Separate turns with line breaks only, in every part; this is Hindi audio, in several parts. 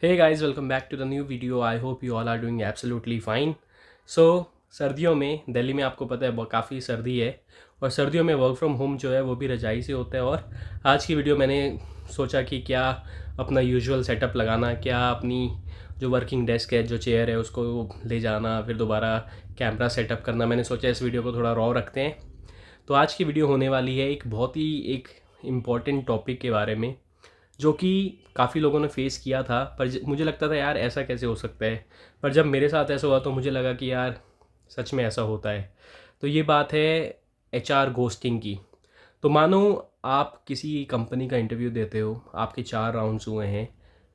Hey guys, welcome back to the new video. I hope you all are doing absolutely fine. So सर्दियों में दिल्ली में आपको पता है काफ़ी सर्दी है और सर्दियों में वर्क फ्रॉम होम जो है वो भी रजाई से होता है। और आज की वीडियो मैंने सोचा कि क्या अपना यूजुअल सेटअप लगाना, क्या अपनी जो वर्किंग डेस्क है, जो चेयर है, उसको ले जाना, फिर दोबारा कैमरा सेटअप करना। मैंने सोचा इस वीडियो को थोड़ा रॉ रखते हैं। तो आज की वीडियो होने वाली है एक बहुत ही एक इम्पॉर्टेंट टॉपिक के बारे में, जो कि काफ़ी लोगों ने फेस किया था। पर मुझे लगता था यार ऐसा कैसे हो सकता है, पर जब मेरे साथ ऐसा हुआ तो मुझे लगा कि यार सच में ऐसा होता है। तो ये बात है एचआर घोस्टिंग की। तो मानो आप किसी कंपनी का इंटरव्यू देते हो, आपके 4 राउंड्स हुए हैं,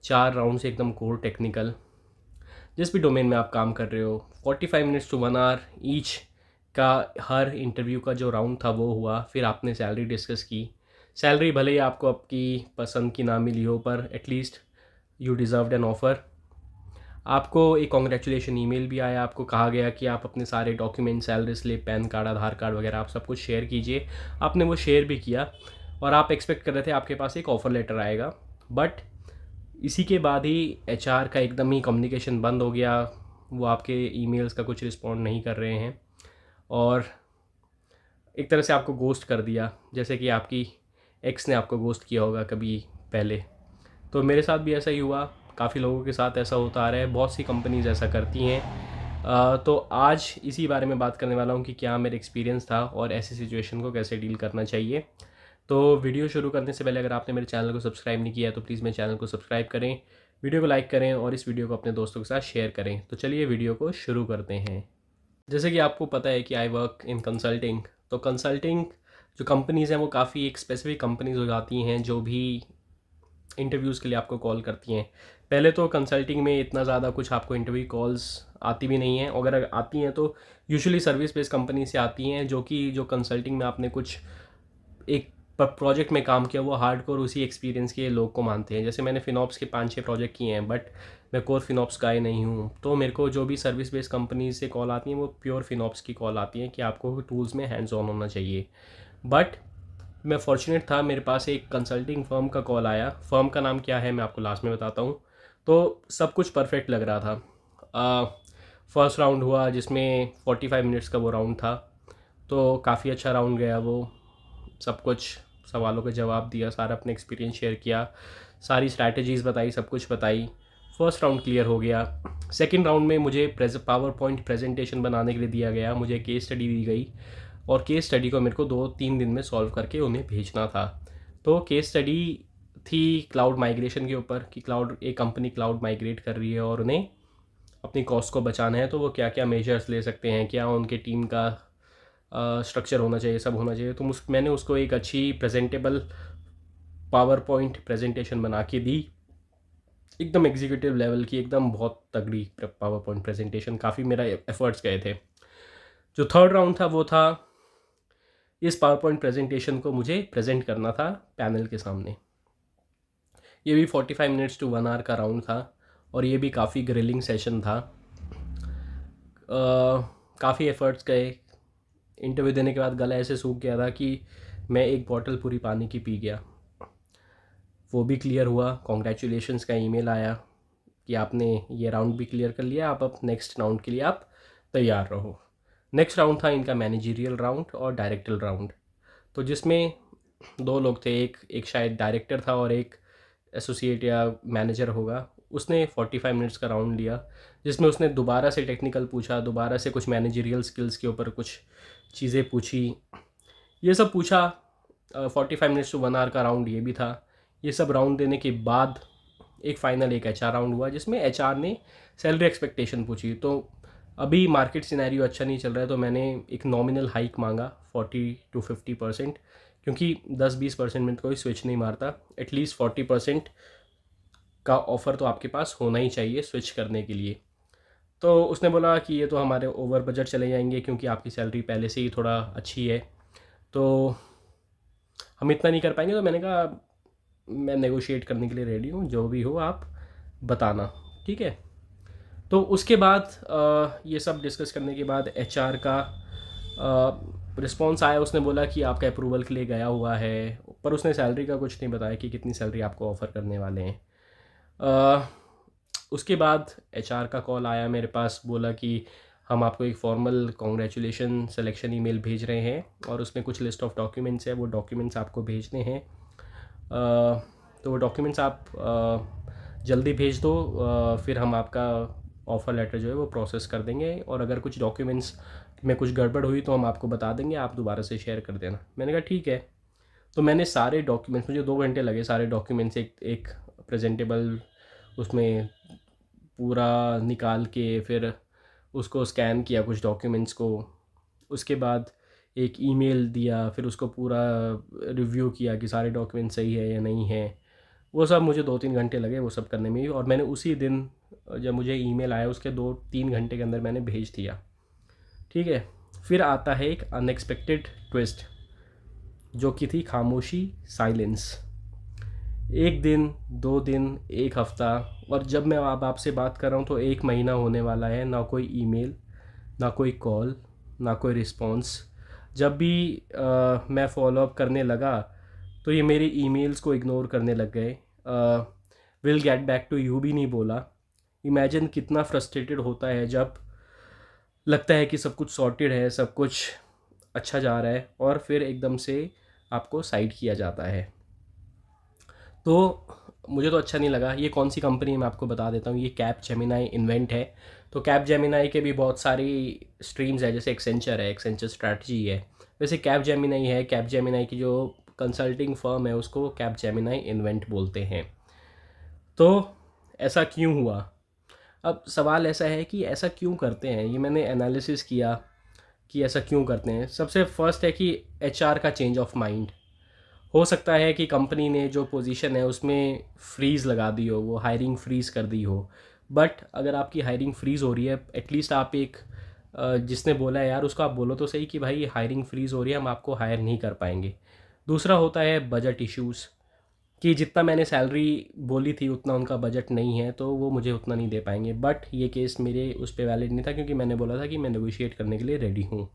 4 राउंड से एकदम कोर टेक्निकल, जिस भी डोमेन में आप काम कर रहे हो, 45 मिनट्स टू 1 आवर ईच का हर इंटरव्यू का जो राउंड था वो हुआ। फिर आपने सैलरी डिस्कस की। सैलरी भले ही आपको आपकी पसंद की ना मिली हो, पर at least you deserved N offer. आपको एक कॉन्ग्रेचुलेशन ईमेल भी आया। आपको कहा गया कि आप अपने सारे document, salary slip, PAN card, Aadhaar card वगैरह आप सब कुछ शेयर कीजिए। आपने वो शेयर भी किया और आप एक्सपेक्ट कर रहे थे आपके पास एक ऑफ़र लेटर आएगा। बट इसी के बाद ही एचआर का एकदम ही कम्युनिकेशन बंद हो गया। वो आपके ईमेल्स का कुछ रिस्पॉन्ड नहीं कर रहे हैं और एक तरह से आपको गोस्ट कर दिया, जैसे कि आपकी एक्स ने आपको गोस्ट किया होगा कभी पहले। तो मेरे साथ भी ऐसा ही हुआ, काफ़ी लोगों के साथ ऐसा होता आ रहा है, बहुत सी कंपनीज ऐसा करती हैं। तो आज इसी बारे में बात करने वाला हूँ कि क्या मेरा एक्सपीरियंस था और ऐसी सिचुएशन को कैसे डील करना चाहिए। तो वीडियो शुरू करने से पहले अगर आपने मेरे चैनल को सब्सक्राइब नहीं किया है तो प्लीज़ मेरे चैनल को सब्सक्राइब करें, वीडियो को लाइक करें और इस वीडियो को अपने दोस्तों के साथ शेयर करें। तो चलिए वीडियो को शुरू करते हैं। जैसे कि आपको पता है कि आई वर्क इन कंसल्टिंग। तो कंसल्टिंग जो कंपनीज़ हैं वो काफ़ी एक स्पेसिफिक कंपनीज हो जाती हैं जो भी इंटरव्यूज़ के लिए आपको कॉल करती हैं। पहले तो कंसल्टिंग में इतना ज़्यादा कुछ आपको इंटरव्यू कॉल्स आती भी नहीं हैं, अगर आती हैं तो यूजुअली सर्विस बेस्ड कंपनी से आती हैं, जो कि जो कंसल्टिंग में आपने कुछ एक प्रोजेक्ट में काम किया, वो हार्डकोर उसी एक्सपीरियंस के लोग को मानते हैं। जैसे मैंने फिनॉप्स के 5-6 प्रोजेक्ट किए हैं, बट मैं कोर फिनॉप्स का ही नहीं हूँ। तो मेरे को जो भी सर्विस बेस्ड कंपनी से कॉल आती हैं वो प्योर फिनॉप्स की कॉल आती हैं कि आपको टूल्स में हैंड्स ऑन होना चाहिए। बट मैं फॉर्चुनेट था, मेरे पास एक कंसल्टिंग फर्म का कॉल आया। फर्म का नाम क्या है मैं आपको लास्ट में बताता हूँ। तो सब कुछ परफेक्ट लग रहा था। फर्स्ट राउंड हुआ जिसमें 45 मिनट्स का वो राउंड था। तो काफ़ी अच्छा राउंड गया वो। सब कुछ सवालों के जवाब दिया, सारा अपने एक्सपीरियंस शेयर किया, सारी स्ट्रैटेजीज़ बताई, सब कुछ बताई। फर्स्ट राउंड क्लियर हो गया। सेकंड राउंड में मुझे पावर पॉइंट प्रेजेंटेशन बनाने के लिए दिया गया, मुझे केस स्टडी दी गई और केस स्टडी को मेरे को 2-3 दिन में सॉल्व करके उन्हें भेजना था। तो केस स्टडी थी क्लाउड माइग्रेशन के ऊपर कि एक कंपनी क्लाउड माइग्रेट कर रही है और उन्हें अपनी कॉस्ट को बचाना है, तो वो क्या क्या मेजर्स ले सकते हैं, क्या उनके टीम का स्ट्रक्चर होना चाहिए, सब होना चाहिए। तो मैंने उसको एक अच्छी प्रेजेंटेबल पावर पॉइंट प्रेजेंटेशन बना के दी, एकदम एग्जीक्यूटिव लेवल की, एकदम बहुत तगड़ी पावर पॉइंट प्रेजेंटेशन। काफ़ी मेरा एफर्ट्स गए थे। जो थर्ड राउंड था वो था, इस पावर पॉइंट प्रेजेंटेशन को मुझे प्रेजेंट करना था पैनल के सामने। ये भी 45 मिनट्स टू 1 आवर का राउंड था और ये भी काफ़ी ग्रिलिंग सेशन था। काफ़ी एफर्ट्स गए। इंटरव्यू देने के बाद गला ऐसे सूख गया था कि मैं एक बॉटल पूरी पानी की पी गया। वो भी क्लियर हुआ, कॉन्ग्रेचुलेशंस का ईमेल आया कि आपने ये राउंड भी क्लियर कर लिया, आप अब नेक्स्ट राउंड के लिए आप तैयार रहो। नेक्स्ट राउंड था इनका मैनेजरियल राउंड और डायरेक्टल राउंड। तो जिसमें 2 लोग थे, एक शायद डायरेक्टर था और एक एसोसिएट या मैनेजर होगा। उसने 45 मिनट्स का राउंड लिया जिसमें उसने दोबारा से टेक्निकल पूछा, दोबारा से कुछ मैनेजरियल स्किल्स के ऊपर कुछ चीज़ें पूछी, ये सब पूछा। 45 मिनट्स टू 1 आवर का राउंड ये भी था। ये सब राउंड देने के बाद एक फ़ाइनल एक एचआर राउंड हुआ जिसमें एचआर ने सैलरी एक्सपेक्टेशन पूछी। तो अभी मार्केट सिनेरियो अच्छा नहीं चल रहा है, तो मैंने एक नॉमिनल हाइक मांगा 40-50%, क्योंकि 10-20% में तो कोई स्विच नहीं मारता। एटलीस्ट 40% का ऑफ़र तो आपके पास होना ही चाहिए स्विच करने के लिए। तो उसने बोला कि ये तो हमारे ओवर बजट चले जाएंगे क्योंकि आपकी सैलरी पहले से ही थोड़ा अच्छी है, तो हम इतना नहीं कर पाएंगे। तो मैंने कहा मैं नेगोशिएट करने के लिए रेडी हूँ, जो भी हो आप बताना, ठीक है। तो उसके बाद ये सब डिस्कस करने के बाद एचआर का रिस्पॉन्स आया। उसने बोला कि आपका अप्रूवल के लिए गया हुआ है, पर उसने सैलरी का कुछ नहीं बताया कि कितनी सैलरी आपको ऑफ़र करने वाले हैं। उसके बाद एचआर का कॉल आया मेरे पास, बोला कि हम आपको एक फॉर्मल कॉन्ग्रेचुलेशन सिलेक्शन ईमेल भेज रहे हैं और उसमें कुछ लिस्ट ऑफ डॉक्यूमेंट्स है, वो डॉक्यूमेंट्स आपको भेजने हैं। तो वो डॉक्यूमेंट्स आप जल्दी भेज दो, फिर हम आपका ऑफ़र लेटर जो है वो प्रोसेस कर देंगे, और अगर कुछ डॉक्यूमेंट्स में कुछ गड़बड़ हुई तो हम आपको बता देंगे, आप दोबारा से शेयर कर देना। मैंने कहा ठीक है। तो मैंने सारे डॉक्यूमेंट्स, मुझे 2 घंटे लगे सारे डॉक्यूमेंट्स एक प्रेजेंटेबल उसमें पूरा निकाल के, फिर उसको स्कैन किया कुछ डॉक्यूमेंट्स को, उसके बाद एक ईमेल दिया, फिर उसको पूरा रिव्यू किया कि सारे डॉक्यूमेंट सही है या नहीं है। वो सब मुझे 2-3 घंटे लगे वो सब करने में ही, और मैंने उसी दिन जब मुझे ईमेल आया उसके 2-3 घंटे के अंदर मैंने भेज दिया। ठीक है। फिर आता है एक अनएक्सपेक्टेड ट्विस्ट, जो कि थी खामोशी, साइलेंस। 1 दिन, 2 दिन, 1 हफ्ता, और जब मैं अब आपसे बात कर रहा हूँ तो 1 महीना होने वाला है। ना कोई ईमेल, ना कोई कॉल, ना कोई रिस्पॉन्स। जब भी मैं फॉलोअप करने लगा तो ये मेरी ईमेल्स को इग्नोर करने लग गए। Will get back to you भी नहीं बोला। इमेजिन कितना फ्रस्ट्रेटेड होता है जब लगता है कि सब कुछ सॉर्टेड है, सब कुछ अच्छा जा रहा है, और फिर एकदम से आपको साइड किया जाता है। तो मुझे तो अच्छा नहीं लगा। ये कौन सी कंपनी है मैं आपको बता देता हूँ, ये कैप जेमिनाई इन्वेंट है। तो कैप जेमिनाई के भी बहुत सारी स्ट्रीम्स है, जैसे एक्सेंचर है, एक्सेंचर स्ट्रैटेजी है, वैसे कैप जेमिनाई है। कैप जेमिनाई की जो कंसल्टिंग फर्म है उसको कैप जेमिनाई इन्वेंट बोलते हैं। तो ऐसा क्यों हुआ? अब सवाल ऐसा है कि ऐसा क्यों करते हैं, ये मैंने एनालिसिस किया कि ऐसा क्यों करते हैं। सबसे फर्स्ट है कि एचआर का चेंज ऑफ माइंड। हो सकता है कि कंपनी ने जो पोजीशन है उसमें फ्रीज़ लगा दी हो, वो हायरिंग फ्रीज़ कर दी हो। बट अगर आपकी हायरिंग फ्रीज़ हो रही है, एटलीस्ट आप एक जिसने बोला है यार उसको आप बोलो तो सही कि भाई हायरिंग फ्रीज़ हो रही है, हम आपको हायर नहीं कर पाएंगे। दूसरा होता है बजट इश्यूज़, कि जितना मैंने सैलरी बोली थी उतना उनका बजट नहीं है, तो वो मुझे उतना नहीं दे पाएंगे। बट ये केस मेरे उस पर वैलिड नहीं था, क्योंकि मैंने बोला था कि मैं नेगोशिएट करने के लिए रेडी हूँ।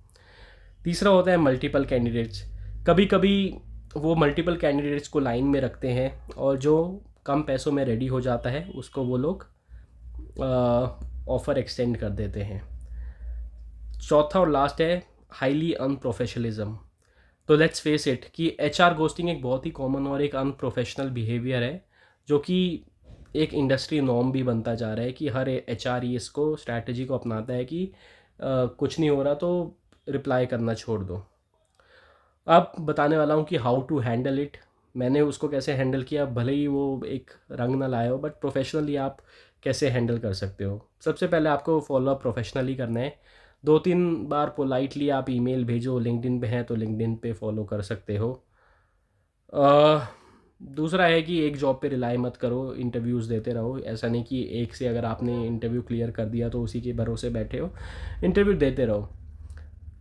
तीसरा होता है मल्टीपल कैंडिडेट्स। कभी कभी वो मल्टीपल कैंडिडेट्स को लाइन में रखते हैं, और जो कम पैसों में रेडी हो जाता है उसको वो लोग ऑफ़र एक्सटेंड कर देते हैं। चौथा और लास्ट है हाईली अनप्रोफेशनलिज्म। तो लेट्स फेस इट कि एचआर घोस्टिंग एक बहुत ही कॉमन और एक अनप्रोफेशनल बिहेवियर है, जो कि एक इंडस्ट्री नॉर्म भी बनता जा रहा है कि हर एचआर इसको स्ट्रैटेजी को अपनाता है कि कुछ नहीं हो रहा तो रिप्लाई करना छोड़ दो। अब बताने वाला हूँ कि हाउ टू हैंडल इट। मैंने उसको कैसे हैंडल किया, भले ही वो एक रंग ना लाए हो, बट प्रोफेशनली आप कैसे हैंडल कर सकते हो। सबसे पहले आपको फॉलोअप प्रोफेशनली करना है। 2-3 बार पोलाइटली आप ईमेल भेजो। लिंक्डइन पे हैं तो लिंक्डइन पे फॉलो कर सकते हो। अ, दूसरा है कि एक जॉब पे रिलाई मत करो, इंटरव्यूज़ देते रहो। ऐसा नहीं कि एक से अगर आपने इंटरव्यू क्लियर कर दिया तो उसी के भरोसे बैठे हो, इंटरव्यू देते रहो।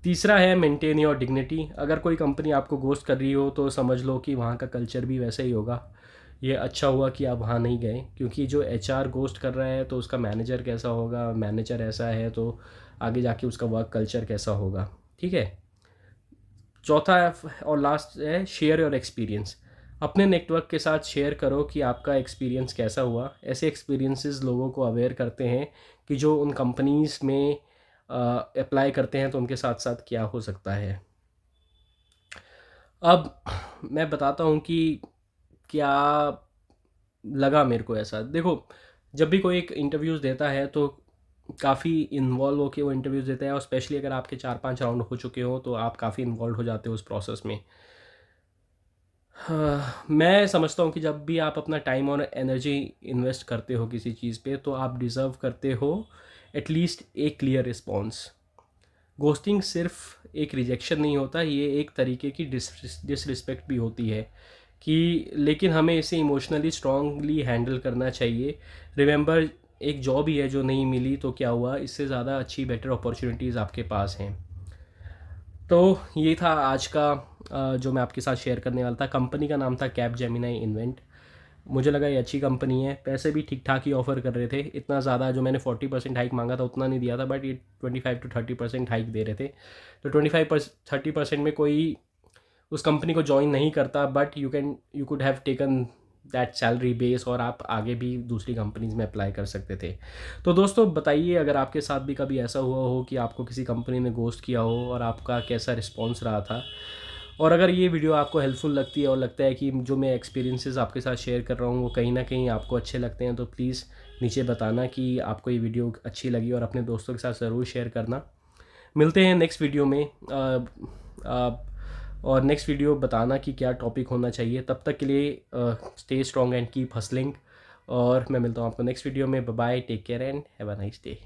तीसरा है मेंटेन योर डिग्निटी। अगर कोई कंपनी आपको घोस्ट कर रही हो तो समझ लो कि वहाँ का कल्चर भी वैसा ही होगा। ये अच्छा हुआ कि आप वहाँ नहीं गए, क्योंकि जो एचआर घोस्ट कर रहा है तो उसका मैनेजर कैसा होगा, मैनेजर ऐसा है तो आगे जाके उसका वर्क कल्चर कैसा होगा। ठीक है। चौथा और लास्ट है शेयर योर एक्सपीरियंस। अपने नेटवर्क के साथ शेयर करो कि आपका एक्सपीरियंस कैसा हुआ। ऐसे एक्सपीरियंसेस लोगों को अवेयर करते हैं कि जो उन कंपनीज़ में अप्लाई करते हैं तो उनके साथ साथ क्या हो सकता है। अब मैं बताता हूँ कि क्या लगा मेरे को। ऐसा देखो, जब भी कोई एक इंटरव्यूज़ देता है तो काफ़ी इन्वॉल्व होकर वो इंटरव्यूज़ देता है, और स्पेशली अगर आपके 4-5 राउंड हो चुके हो तो आप काफ़ी इन्वॉल्व हो जाते हो उस प्रोसेस में। हाँ, मैं समझता हूँ कि जब भी आप अपना टाइम और एनर्जी इन्वेस्ट करते हो किसी चीज़ पे तो आप डिज़र्व करते हो एटलीस्ट एक क्लियर रिस्पॉन्स। घोस्टिंग सिर्फ एक रिजेक्शन नहीं होता, ये एक तरीके की डिसरिस्पेक्ट भी होती है कि, लेकिन हमें इसे इमोशनली स्ट्रांगली हैंडल करना चाहिए। रिमेंबर, एक जॉब ही है जो नहीं मिली तो क्या हुआ, इससे ज़्यादा अच्छी बेटर अपॉर्चुनिटीज़ आपके पास हैं। तो ये था आज का जो मैं आपके साथ शेयर करने वाला था। कंपनी का नाम था कैप जेमिनाई इन्वेंट। मुझे लगा ये अच्छी कंपनी है, पैसे भी ठीक ठाक ही ऑफ़र कर रहे थे। इतना ज़्यादा जो मैंने 40% हाइक मांगा था उतना नहीं दिया था, बट ये 25-30% हाइक दे रहे थे। तो 25-30% में कोई उस कंपनी को ज्वाइन नहीं करता, but you could have taken that salary base, और आप आगे भी दूसरी कंपनीज़ में अप्लाई कर सकते थे। तो दोस्तों बताइए अगर आपके साथ भी कभी ऐसा हुआ हो कि आपको किसी कंपनी ने घोस्ट किया हो और आपका कैसा रिस्पॉन्स रहा था। और अगर ये वीडियो आपको हेल्पफुल लगती है और लगता है कि जो मैं एक्सपीरियंसेस आपके साथ शेयर कर रहा हूँ वो कहीं ना कहीं आपको अच्छे लगते हैं, तो प्लीज़ नीचे बताना कि आपको ये वीडियो अच्छी लगी और अपने दोस्तों के साथ ज़रूर शेयर करना। मिलते हैं नेक्स्ट वीडियो में। और नेक्स्ट वीडियो बताना कि क्या टॉपिक होना चाहिए। तब तक के लिए stay strong and keep hustling, और मैं मिलता हूँ आपको नेक्स्ट वीडियो में। Bye bye, take care and have a nice day.